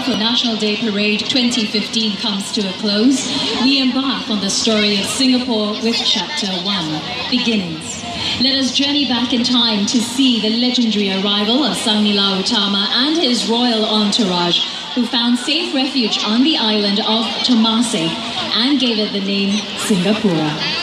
colourful National Day Parade 2015 comes to a close, we embark on the story of Singapore with Chapter 1, Beginnings. Let us journey back in time to see the legendary arrival of Sang Nila Utama and his royal entourage, who found safe refuge on the island of Tomase and gave it the name Singapura.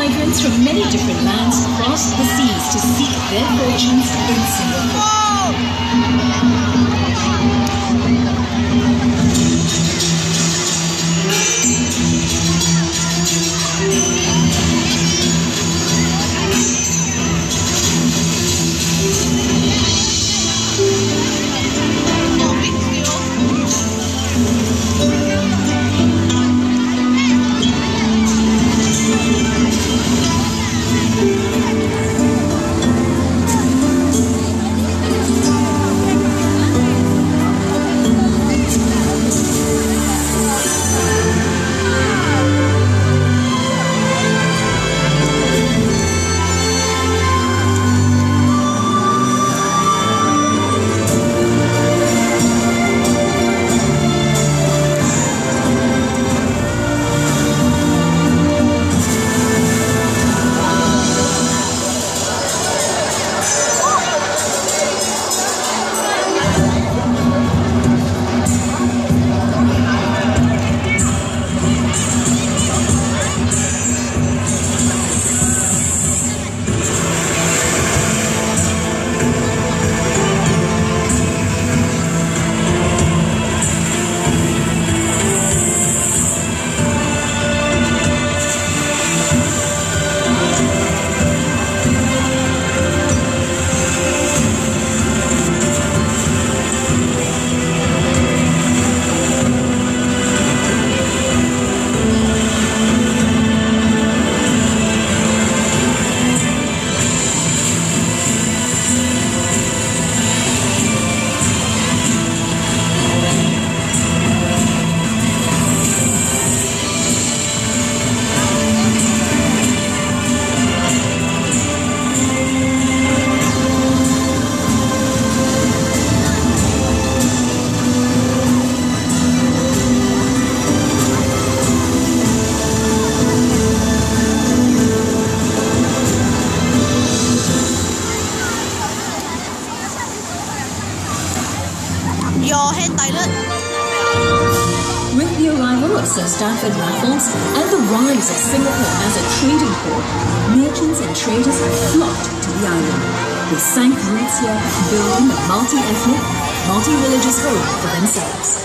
Migrants from many different lands crossed the seas to seek their fortunes in Singapore. With the arrival of Stamford raffles and the rise of Singapore as a trading port, merchants and traders flocked to the island. They sank roots here, building a multi-ethnic, multi-religious home for themselves.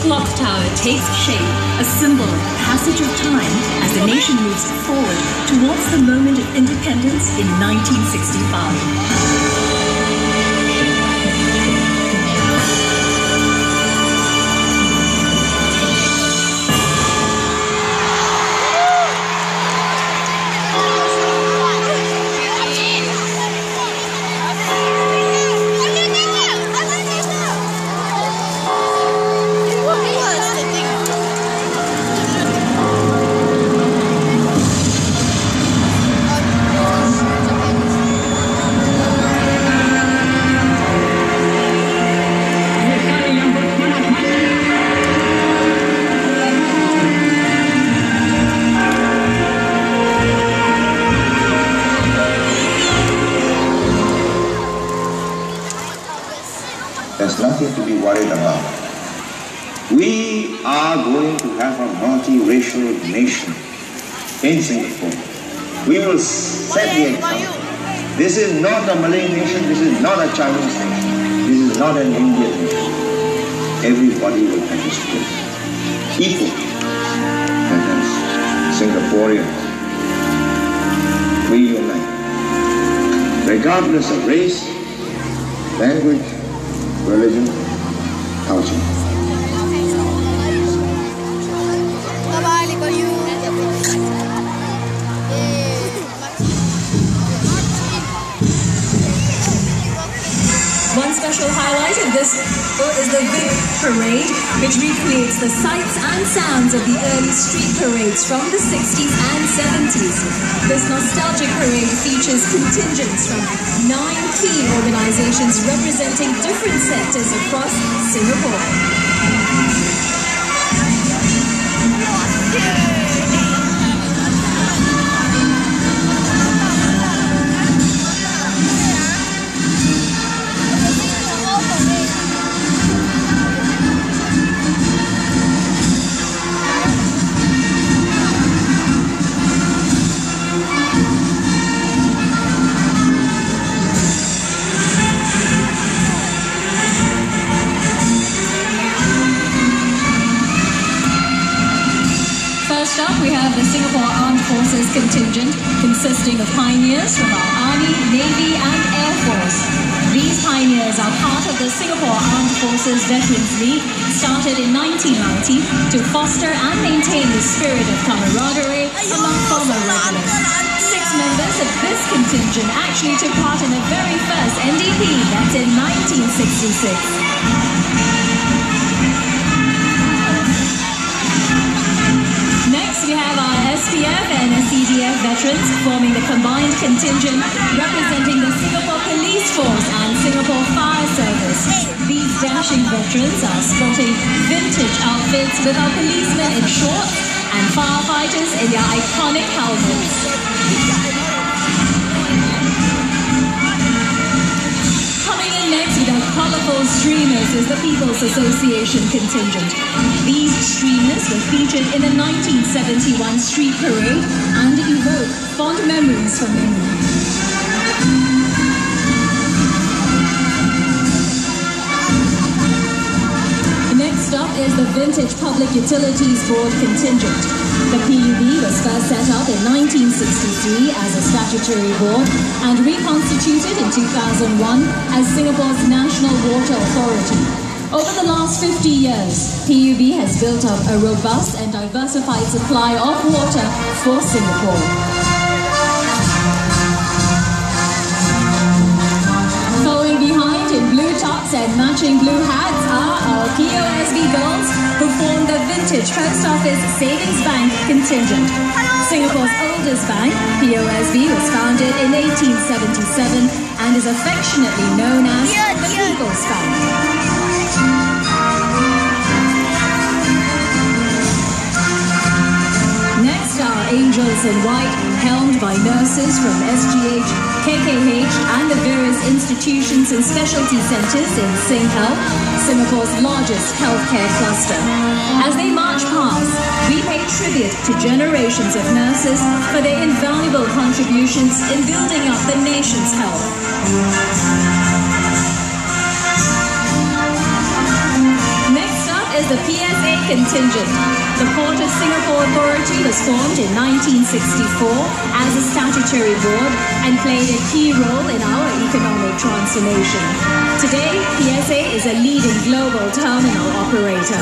Clock Tower takes shape, a symbol of the passage of time as the nation moves forward towards the moment of independence in 1965. There's nothing to be worried about. We are going to have a multiracial nation in Singapore. We will set the example. This is not a Malay nation, this is not a Chinese nation, this is not an Indian nation. Everybody will participate equal. And as Singaporeans, we unite. Regardless of race, language, religion, culture. One special highlight of this is the big parade, which recreates the sights and sounds of the early street parades from the 60s and 70s. This nostalgic parade features contingents from 9 key organizations representing different sectors across Singapore. Singapore Armed Forces contingent consisting of pioneers from our Army, Navy and Air Force. These pioneers are part of the Singapore Armed Forces Veterans League, started in 1990 to foster and maintain the spirit of camaraderie among former regulars. 6 members of this contingent actually took part in the very first NDP, that's in 1966. Next, we have our SPF and CDF veterans forming the combined contingent representing the Singapore Police Force and Singapore Fire Service. These dashing veterans are sporting vintage outfits with our policemen in shorts and firefighters in their iconic helmets. Next, with our colourful streamers is the People's Association contingent. These streamers were featured in the 1971 street parade and evoke fond memories from England. Next up is the Vintage Public Utilities Board contingent. The PUB was first set up in 1963 as a statutory board and reconstituted in 2001 as Singapore's National Water Authority. Over the last 50 years, PUB has built up a robust and diversified supply of water for Singapore. Following behind in blue tops and matching blue hats are our POSB girls who form the Vintage Post Office Savings Bank contingent. Singapore's oldest bank, POSB, was founded in 1877 and is affectionately known as the People's Bank. Next are Angels in White, helmed by nurses from SGH, KKH and the various institutions and specialty centres in SingHealth, Singapore's largest healthcare cluster. As they march past, we pay tribute to generations of nurses for their invaluable contributions in building up the nation's health. Next up is the PSA contingent. The Port of Singapore Authority was formed in 1964 as a statutory board and played a key role in our economic transformation. Today, PSA is a leading global terminal operator.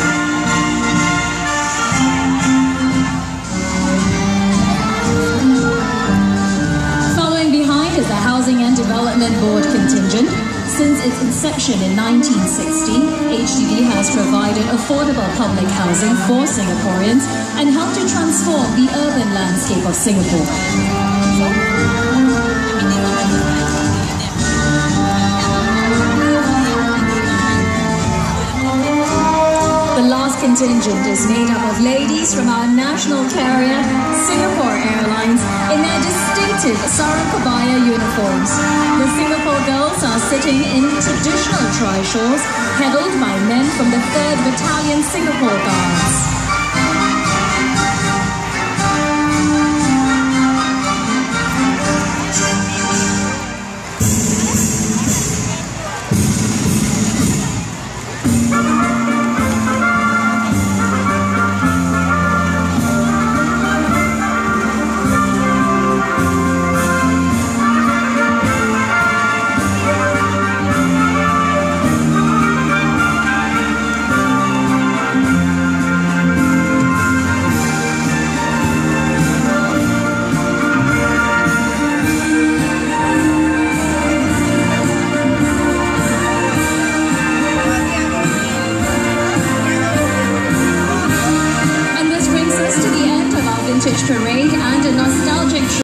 Following behind is the Housing and Development Board contingent. Since its inception in 1960, HDB has provided affordable public housing for Singaporeans and helped to transform the urban landscape of Singapore. The last contingent is made up of ladies from our national carrier, Singapore Airlines, in their distinctive sarong kebaya uniforms. The Singapore girls are sitting in traditional trishaws, pedalled by men from the 3rd Battalion Singapore Guards.